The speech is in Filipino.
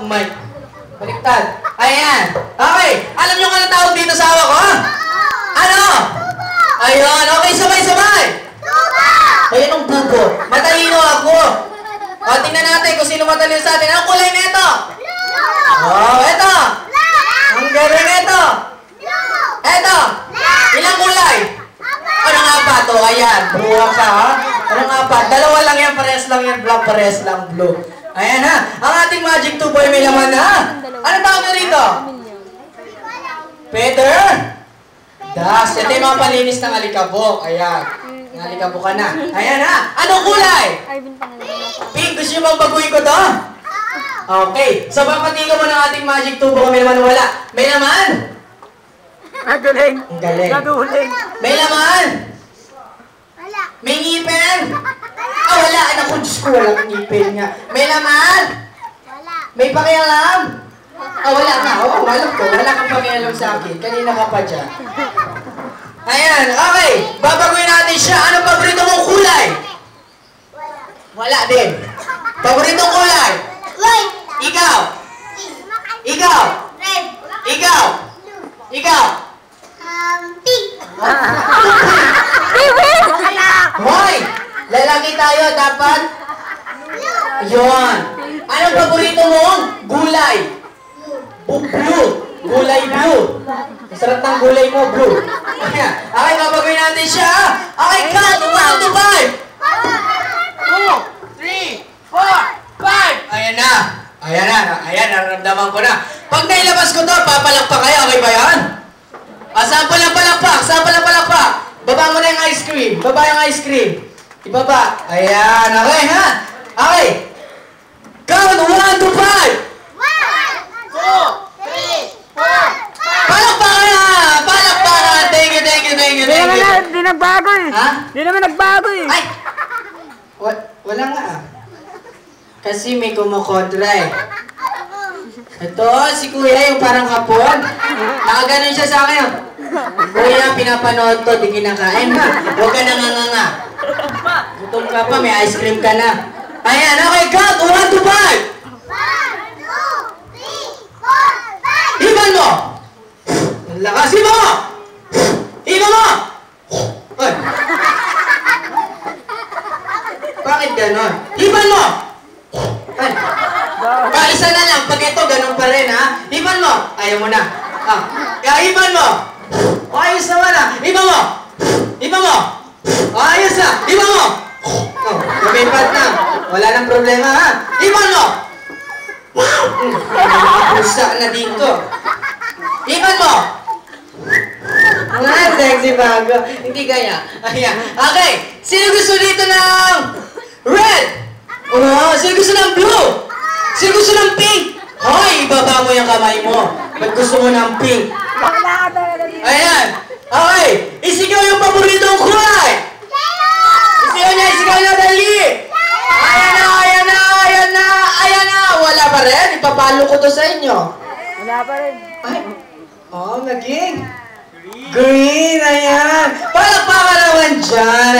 mic. Baliktad. Ayan. Okay. Alam nyo kung ano tawag dito sa hawak ko, ha? Ano? Ayun. Okay, sabay-sabay. Ayan ang tubo. Matalino ako. O, tingnan natin kung sino matalino sa atin. Anong kulay na ito? Oh, ito. Ang galing ito. Ito. Ilang kulay? Ano nga ba ito? Ayan. Buha ka, ha? Ano nga ba? Dalawa lang yan. Pares lang yan. Black. Pares lang blue. Ayan, ha? Ang ating magic tube ay may laman na, ha? Ano tawag nyo rito? Peter? Das. Ito yung mga palinis ng alikabok. Ayan. Alikabok ka na. Ayan, ha? Anong kulay? Pink. Gusto nyo bang baguhin ko to? Okay. So, papatigan mo ng ating magic tube kung may laman o wala. May laman? Ang galing. Ang galing. Naguling. May laman? Wala. May ngipin? Ah, wala. Naku, Diyos ko, walang ngipin nga. May laman? Wala. May pakialam? Ah, wala nga. Oo, alam ko. Wala kang pakialam sa akin. Kanina ka pa dyan. Ayan, okay. Babaguhin natin siya. Anong paborito mong kulay? Wala. Wala din. Paboritong kulay? White. Ikaw? Ikaw? Red. Ikaw? Ikaw? Pink. Hoy! Lalaki tayo, dapat? Yun. Anong paborito mong gulay? Blue. Gulay blue. Masarap ng gulay mo, blue. Ayan. Okay, babagoy natin siya. Okay, count. 1 to 5. 2, 3, 4, 5. Ayan na. Ayan na. Ayan, nararamdaman ko na. Pag nailabas ko to, papalakpak kayo. Okay ba yan? Saan palang palakpak? Saan palang palakpak? Baba mo na yung ice cream. Baba yung ice cream. Ibaba. Ayan. Okay, ha? Okay. Count. 1 to 5. 1, 2, 3, 4, 5. Palakpakan na! Palakpakan! Thank you, thank you, thank you, thank you. Di nagbago eh. Ha? Di naman nagbago eh. Ay! Wala nga ah. Kasi may kumukontra eh. Ito, si Kuya yung parang hapon. Nakaganon siya sa akin. Kuya, pinapanood to, di kinakain ha. Huwag ka nanganganga. Gutom ka pa, may ice cream ka na. Ayan, okay, count! 1 to 5! 1, 2, 3, 4, 5. Iban mo! Ang lakas, iban mo! Iban mo! Ay! Bakit ganon? Iban mo! Ay! Isa na lang, pag ito, ganun pa rin ha? Iban mo! Ayaw mo na. Iban mo! Ayos naman ha! Iban mo! Iban mo! Ayos na! Iban mo! Lumipat na. Wala nang problema ha? Iban mo! Pusa na dito. Iban mo! Sexy bago. Hindi kaya. Ayan. Okay. Sino gusto dito ng red? Oh, sino gusto ng blue? Sino gusto ng pink? Hoy, ibaba mo yung kamay mo. Ba't gusto mo ng pink? Ayan. Okay. Isigaw yung paboritong kulay. Isigaw niya, dali. Ayan na, ayan na, ayan na, ayan na. Wala pa rin. Ipapalo ko to sa inyo. Wala pa rin. Ay. Oh, naging green. Ayan. Palakpakan naman dyan.